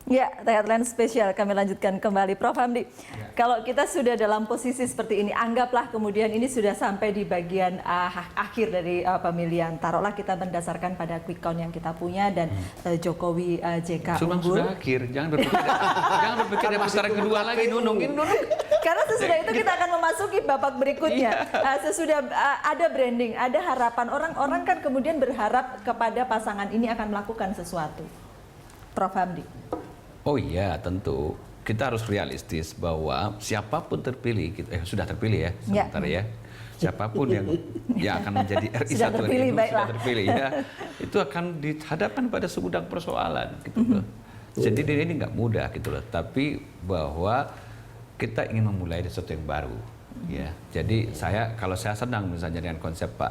Ya, Headline spesial kami lanjutkan kembali. Prof. Hamdi, kalau kita sudah dalam posisi seperti ini, anggaplah kemudian ini sudah sampai di bagian akhir dari pemilihan. Taruhlah kita berdasarkan pada quick count yang kita punya dan Jokowi JK unggul. Sudah akhir, jangan berpikir ada putaran kedua lagi, nunung. Karena sesudah itu kita akan memasuki babak berikutnya. Sesudah ada branding, ada harapan. Orang kan kemudian berharap kepada pasangan ini akan melakukan sesuatu. Prof. Hamdi. Oh iya, tentu. Kita harus realistis bahwa siapapun terpilih, sudah terpilih ya, sebentar ya. Siapapun yang akan menjadi RI sudah terpilih, sudah terpilih ya, itu akan dihadapkan pada segudang persoalan gitu loh. Jadi ini nggak mudah gitu loh. Tapi bahwa kita ingin memulai sesuatu yang baru. Ya, jadi kalau saya senang misalnya dengan konsep Pak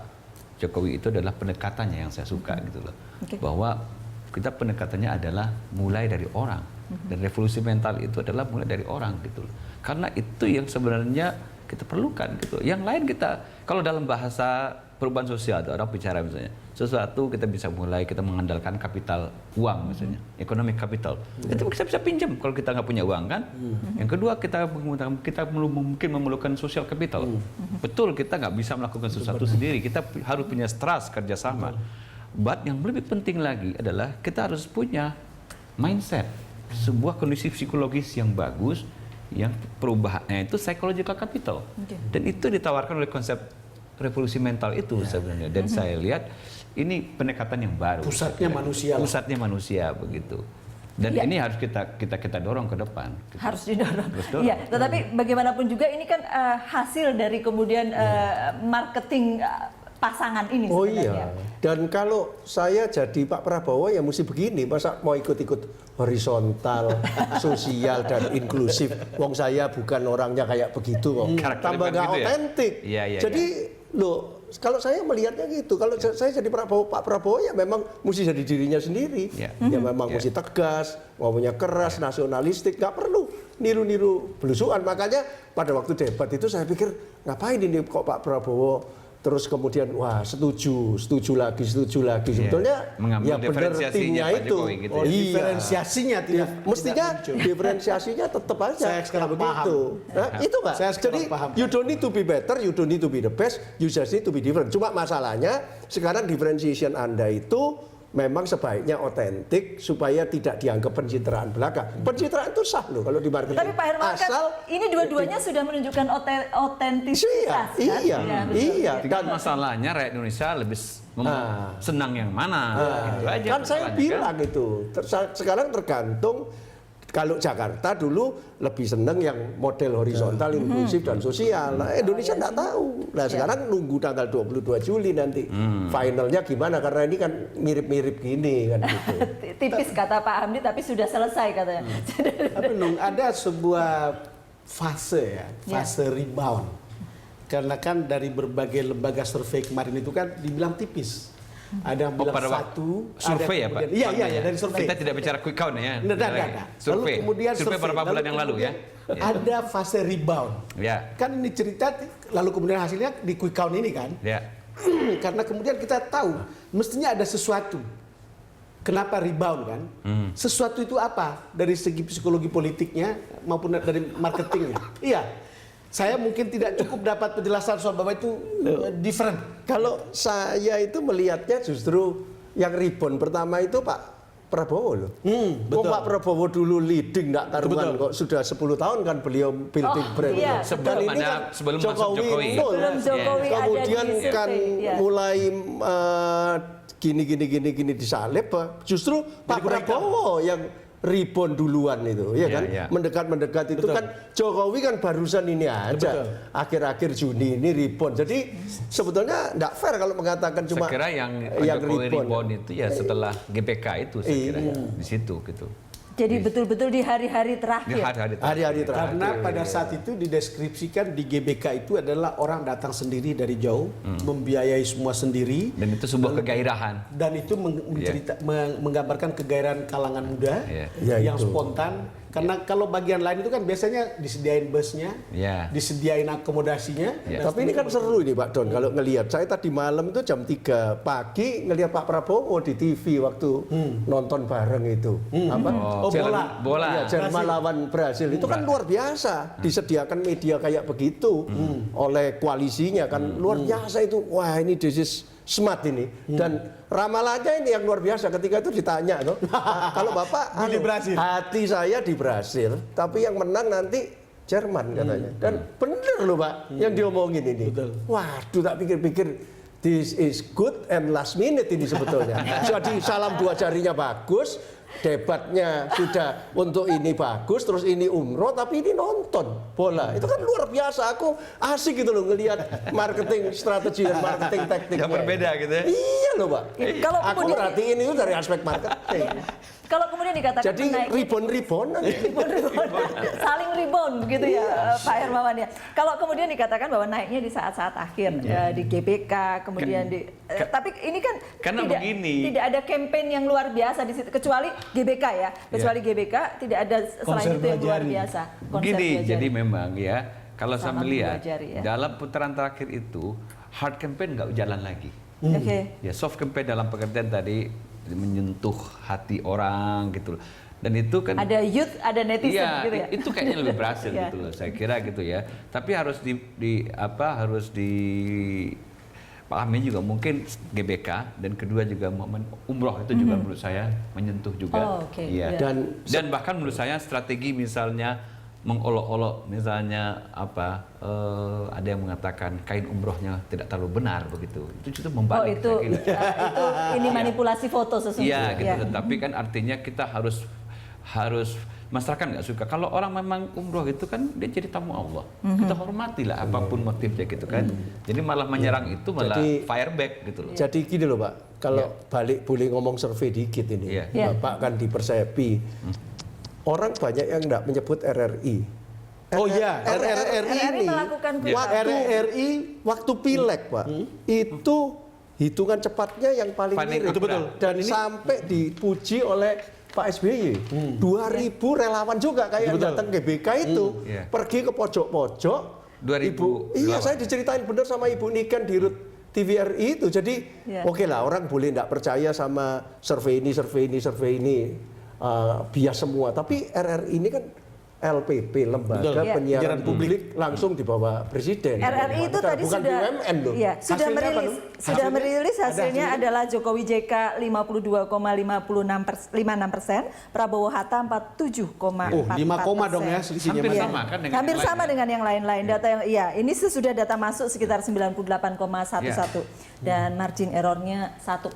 Jokowi itu adalah pendekatannya yang saya suka gitu loh. Bahwa kita pendekatannya adalah mulai dari orang. Dan revolusi mental itu adalah mulai dari orang gitu loh. Karena itu yang sebenarnya kita perlukan gitu. Yang lain kita, kalau dalam bahasa perubahan sosial, orang bicara misalnya, sesuatu kita bisa mulai, kita mengandalkan kapital uang misalnya, economic capital. Itu kita bisa pinjam kalau kita nggak punya uang kan. Yang kedua kita mungkin memerlukan social capital. Betul, kita nggak bisa melakukan sesuatu sendiri, kita harus punya trust, kerjasama. But yang lebih penting lagi adalah kita harus punya mindset, sebuah kondisi psikologis yang bagus, yang perubahannya itu psychological capital. Dan itu ditawarkan oleh konsep revolusi mental itu sebenarnya. Dan saya lihat ini pendekatan yang baru. Pusatnya manusia. Pusatnya manusia begitu. Dan ini harus kita dorong ke depan. Gitu. Harus didorong. Iya, tetapi bagaimanapun juga ini kan hasil dari kemudian marketing pasangan ini sebenarnya. Oh iya, dan kalau saya jadi Pak Prabowo ya mesti begini, masa mau ikut-ikut horizontal, sosial dan inklusif. Wong saya bukan orangnya kayak begitu kok. Tambah nggak otentik. Jadi loh, kalau saya melihatnya gitu, kalau saya jadi Pak Prabowo ya memang mesti jadi dirinya sendiri. Ya memang mesti tegas, ngomongnya keras, nasionalistik, nggak perlu niru-niru belusuan. Makanya pada waktu debat itu saya pikir ngapain ini kok Pak Prabowo terus kemudian wah setuju lagi sebetulnya ya benar timnya itu gitu ya. Diferensiasinya tidak mestinya diferensiasinya tetap aja saya sekarang begitu. Nah, itu Pak, jadi you don't need to be better, you don't need to be the best, you just need to be different. Cuma masalahnya sekarang differentiation Anda itu memang sebaiknya otentik supaya tidak dianggap pencitraan belaka. Pencitraan itu sah loh kalau di marketing. Tapi Pak Hermawan kan ini dua-duanya sudah menunjukkan otentisitas. Iya. Dan masalahnya rakyat Indonesia lebih senang yang mana. Itu aja. Kan saya bilang itu. Sekarang tergantung. Kalau Jakarta dulu lebih seneng yang model horizontal, inklusif dan sosial. Nah, Indonesia nggak tahu. Nah, sekarang nunggu tanggal 22 Juli nanti. Finalnya gimana? Karena ini kan mirip-mirip gini kan gitu. Tipis kata Pak Hamdi, tapi sudah selesai katanya. Tapi ada sebuah fase rebound. Karena kan dari berbagai lembaga survei kemarin itu kan dibilang tipis. Ada yang bilang satu, survei ya Pak? Iya, dari survei. Kita tidak bicara quick count ya. Survei. Lalu kemudian survei beberapa bulan yang lalu ya. Ada fase rebound. Kan ini cerita, lalu kemudian hasilnya di quick count ini kan. Karena kemudian kita tahu mestinya ada sesuatu. Kenapa rebound kan? Sesuatu itu apa? Dari segi psikologi politiknya maupun dari marketingnya. Iya. Saya mungkin tidak cukup dapat penjelasan soal bahwa itu different. Kalau saya itu melihatnya justru yang rebound pertama itu Pak Prabowo loh. Betul. Pak Prabowo dulu leading nggak karuan kok sudah 10 tahun kan beliau building brand. Iya. Sebelum Jokowi. Kemudian kan mulai gini disalib. Justru Pak Prabowo yang rebound duluan itu, ya kan? Mendekat itu kan Jokowi kan barusan ini aja. Akhir-akhir Juni ini rebound. Jadi sebetulnya enggak fair kalau mengatakan cuma saya kira yang Jokowi rebound itu ya setelah GPK itu saya kira di situ gitu. Jadi betul-betul di hari-hari terakhir. Hari-hari terakhir. Karena pada saat itu dideskripsikan di GBK itu adalah orang datang sendiri dari jauh, membiayai semua sendiri. Dan itu sebuah kegairahan. Dan itu menggambarkan kegairahan kalangan muda yang spontan. Karena kalau bagian lain itu kan biasanya disediain busnya, disediain akomodasinya. Tapi ini kan seru ini Pak Don, kalau ngelihat. Saya tadi malam itu jam 3 pagi ngelihat Pak Prabowo di TV waktu nonton bareng itu. Oh, bola. Ya, Jerman lawan Brasil itu kan luar biasa. Disediakan media kayak begitu oleh koalisinya kan luar biasa itu. Wah, ini this is smart ini. Dan ramalannya ini yang luar biasa ketika itu ditanya tuh. Kalau Bapak hati saya di Brasil, tapi yang menang nanti Jerman katanya. Dan bener loh Pak yang diomongin ini. Waduh, tak pikir-pikir this is good and last minute ini sebetulnya. Jadi salam dua jarinya bagus, debatnya sudah untuk ini bagus, terus ini umroh, tapi ini nonton bola. Itu kan luar biasa. Aku asik gitu loh ngelihat marketing strategi dan marketing taktiknya. Yang berbeda gitu ya? Iya loh Pak. Kalau Aku kemudian- perhatiin itu dari aspek marketing. Kalau kemudian dikatakan Jadi ribon-ribonan. saling rebound begitu ya Pak Hermawan ya. Kalau kemudian dikatakan bahwa naiknya di saat-saat akhir di GBK kemudian tapi ini kan karena tidak ada campaign yang luar biasa di situ kecuali GBK ya. Kecuali GBK tidak ada selain itu yang luar biasa. Begini, jadi memang ya kalau saya Sama melihat dua jari, ya. dalam putaran terakhir itu hard campaign nggak jalan lagi. Oke. Ya soft campaign dalam pengertian tadi menyentuh hati orang gitu loh. Dan itu kan Ada youth, ada netizen iya, gitu ya. itu kayaknya lebih berhasil Iya. gitu loh. Saya kira gitu ya. Tapi harus harus dipahami juga mungkin GBK dan kedua juga momen umroh itu juga menurut saya menyentuh juga. Oh, oke. Iya. Iya. Dan bahkan menurut saya strategi misalnya mengolok-olok misalnya ada yang mengatakan kain umrohnya tidak terlalu benar begitu. Itu justru membalik. Oh itu saya kira. itu ini manipulasi foto sesungguhnya. Iya gitu. Tapi kan artinya kita harus masyarakat nggak suka. Kalau orang memang umroh itu kan dia jadi tamu Allah. Kita hormatilah apapun motifnya gitu kan. Jadi malah menyerang itu malah fireback gitu loh. Jadi gini loh Pak, kalau balik boleh ngomong survei dikit ini. Iya. Bapak kan di Persepi. Orang banyak yang nggak menyebut RRI. Oh iya, RRI ini melakukan waktu pileg Pak, itu hitungan cepatnya yang paling mirip. Itu betul. Dan sampai dipuji oleh Pak SBY. 2.000 relawan juga kayak datang GBK itu. Pergi ke pojok-pojok. 2.000 Iya, saya diceritain bener sama Ibu Niken di RUT TVRI itu. Jadi oke lah, orang boleh nggak percaya sama survei ini. Bias semua, tapi RRI ini kan LPP, lembaga penyiaran publik langsung di bawah presiden. RRI itu tadi bukan sudah BUMN loh. Iya, sudah merilis hasilnya hasilnya? adalah Jokowi JK 52,56%, Prabowo Hatta 47,44%. 5 koma dong ya selisihnya. Hampir Mas. sama kan dengan Hampir yang sama lain, dengan yang lain-lain. Data yang ini sesudah data masuk sekitar 98,11 dan margin errornya 1%.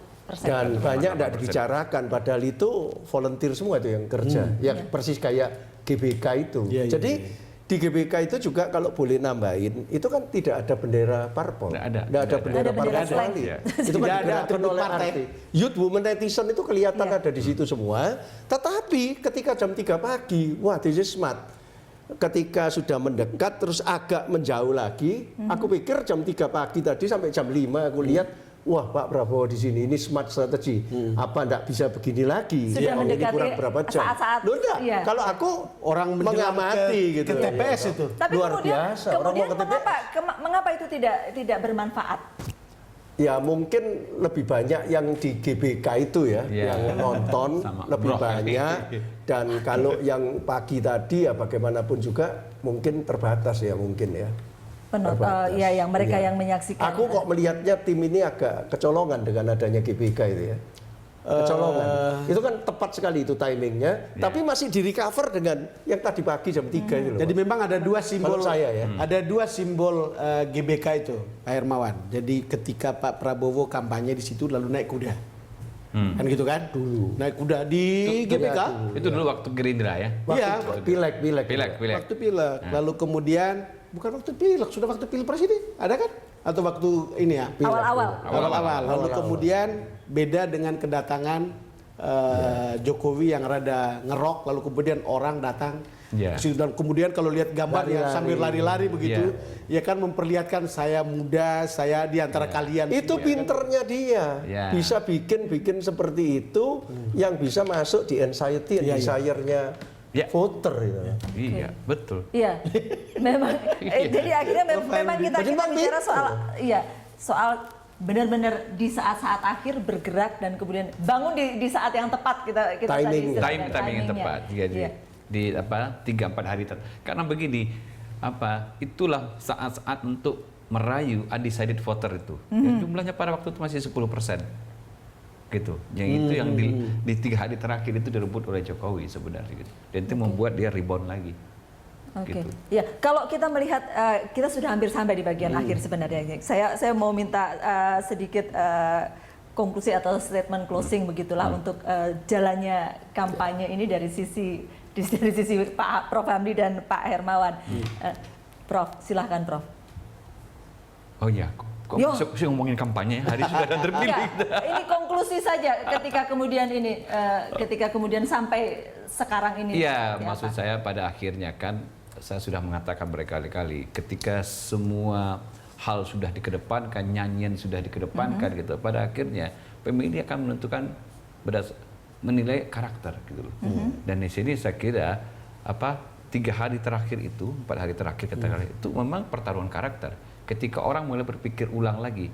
Dan banyak tidak dibicarakan, padahal itu volunteer semua itu yang kerja. Ya persis kayak GBK itu. Jadi di GBK itu juga kalau boleh nambahin, itu kan tidak ada bendera parpol. Tidak ada bendera parpol sekali. Itu kan digerakkan oleh partai. Youth, women, netizen itu kelihatan ada di situ semua. Tetapi ketika jam 3 pagi, wah this is smart. Ketika sudah mendekat terus agak menjauh lagi, aku pikir jam 3 pagi tadi sampai jam 5 aku lihat, wah Pak Prabowo di sini ini smart strategi. Apa enggak bisa begini lagi? Sudah Ini mendekati kurang berapa jam? saat-saat, Loh enggak, iya. kalau aku Orang mengamati gitu. ke TPS itu. Tapi luar kemudian, biasa. Orang mau ke mengapa itu tidak bermanfaat? Ya mungkin lebih banyak yang di GBK itu ya, yang nonton lebih banyak. Dan kalau yang pagi tadi ya bagaimanapun juga mungkin terbatas ya mungkin ya. Ya yang mereka yang menyaksikan. Aku kok melihatnya tim ini agak kecolongan dengan adanya GBK itu ya. Kecolongan. Itu kan tepat sekali itu timingnya, tapi masih di recover dengan yang tadi pagi jam 3 itu loh. Jadi memang ada dua simbol Menurut saya ya. Ada dua simbol GBK itu, Pak Hermawan. Jadi ketika Pak Prabowo kampanye di situ lalu naik kuda. Kan gitu kan? Dulu. Naik kuda di GBK. Itu dulu waktu Gerindra ya. Iya, Pileg. waktu pileg. Lalu kemudian bukan waktu pileg, sudah waktu pilpres ini. Ada kan? Atau waktu ini ya? Awal-awal. Lalu kemudian beda dengan kedatangan Jokowi yang rada ngerok, lalu kemudian orang datang ke situ. Dan kemudian kalau lihat gambarnya sambil lari-lari begitu, ya kan memperlihatkan saya muda, saya di antara kalian. Itu pinternya dia, bisa bikin seperti itu yang bisa masuk di anxiety and desire-nya voter itu. Iya, betul. Iya, memang. Jadi akhirnya memang kita bicara soal benar-benar di saat-saat akhir bergerak dan kemudian bangun di saat yang tepat kita Timing yang tepat. Di 3-4 hari karena begini, itulah saat-saat untuk merayu undecided voter itu. Jumlahnya pada waktu itu masih 10%. Gitu. Yang itu yang di 3 hari terakhir itu direbut oleh Jokowi sebenarnya gitu. Dan itu membuat dia rebound lagi. Oke. Gitu. Ya, kalau kita melihat kita sudah hampir sampai di bagian akhir sebenarnya. Saya mau minta sedikit konklusi atau statement closing begitulah untuk jalannya kampanye ini dari sisi Pak Prof Hamdi dan Pak Hermawan. Prof, silahkan Prof. Oh iya, kok masih ngomongin kampanye, hari sudah ada terpilih. Ya, ini konklusi saja ketika kemudian sampai sekarang ini. Iya, maksud saya pada akhirnya kan saya sudah mengatakan berkali-kali, ketika semua hal sudah dikedepankan, nyanyian sudah dikedepankan gitu, pada akhirnya pemilih akan menentukan menilai karakter gitu loh. Dan di sini saya kira 3 hari terakhir itu, 4 hari terakhir katakanlah itu memang pertarungan karakter. Ketika orang mulai berpikir ulang lagi,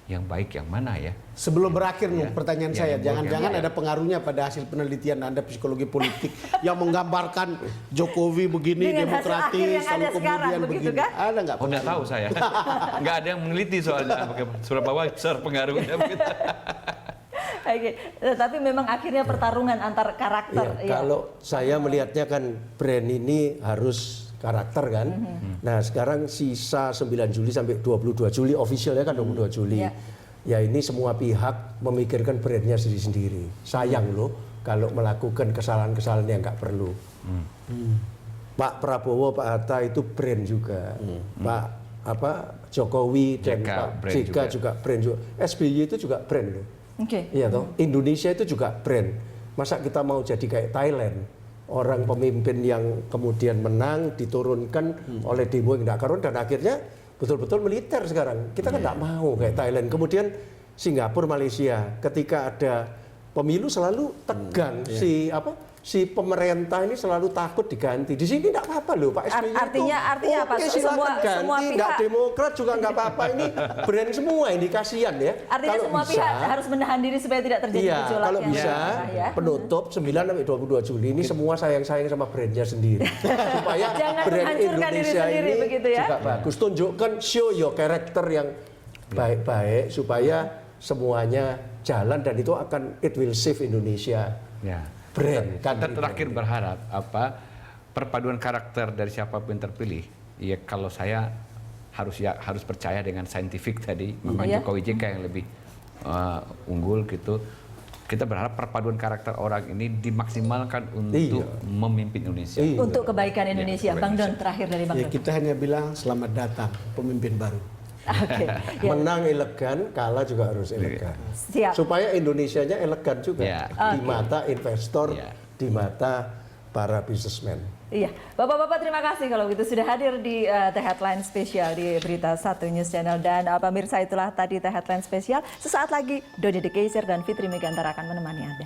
yang baik yang mana ya? Sebelum berakhir pertanyaan saya, jangan-jangan ada pengaruhnya pada hasil penelitian Anda psikologi politik yang menggambarkan Jokowi begini dengan demokratis, lalu kemudian begini. Kan? Ada nggak? Oh, nggak tahu saya. Nggak ada yang meneliti soalnya seberapa besar pengaruhnya begitu. Oke, tapi memang akhirnya pertarungan antar karakter. Ya, kalau saya melihatnya kan brand ini harus karakter kan. Nah sekarang sisa 9 Juli sampai 22 Juli, officialnya kan 22 Juli. Ya ini semua pihak memikirkan brandnya sendiri-sendiri. Sayang loh kalau melakukan kesalahan-kesalahan yang nggak perlu. Pak Prabowo, Pak Hatta itu brand juga. Pak Jokowi dan Pak JK juga brand juga. SBY itu juga brand loh. Iya toh. Indonesia itu juga brand. Masa kita mau jadi kayak Thailand? Orang pemimpin yang kemudian menang diturunkan oleh demo yang tidak karuan dan akhirnya betul-betul militer sekarang. Kita kan tidak mau kayak Thailand. Kemudian Singapura, Malaysia, ketika ada pemilu selalu tegang si pemerintah ini selalu takut diganti. Di sini tidak apa-apa loh Pak SBY. Artinya apa? Silakan ganti, nggak Demokrat juga nggak apa-apa. Ini brand semua ini, kasihan ya. Artinya kalau semua pihak harus menahan diri supaya tidak terjadi gejolak. Kalau bisa penutup 9 sampai 22 Juli ini semua sayang-sayang sama brandnya sendiri. Supaya brand Indonesia ini juga bagus. Tunjukkan show your character yang baik-baik supaya semuanya jalan dan itu akan it will save Indonesia. Ya. Brand kan terakhir berharap perpaduan karakter dari siapapun yang terpilih, ya kalau saya harus percaya dengan saintifik tadi, memang Jokowi JK yang lebih unggul gitu. Kita berharap perpaduan karakter orang ini dimaksimalkan untuk memimpin Indonesia. Untuk kebaikan Indonesia. Bang Don, terakhir dari Bang Don. Kita hanya bilang selamat datang pemimpin baru. Menang elegan, kalah juga harus elegan. Siap. Supaya Indonesianya elegan juga di mata investor, di mata para businessman. Iya, Bapak-bapak terima kasih kalau gitu sudah hadir di The Headline Spesial di Berita 1 News Channel. Dan pemirsa itulah tadi The Headline Spesial. Sesaat lagi Dodi De Keizer dan Fitri Megantara akan menemani Anda.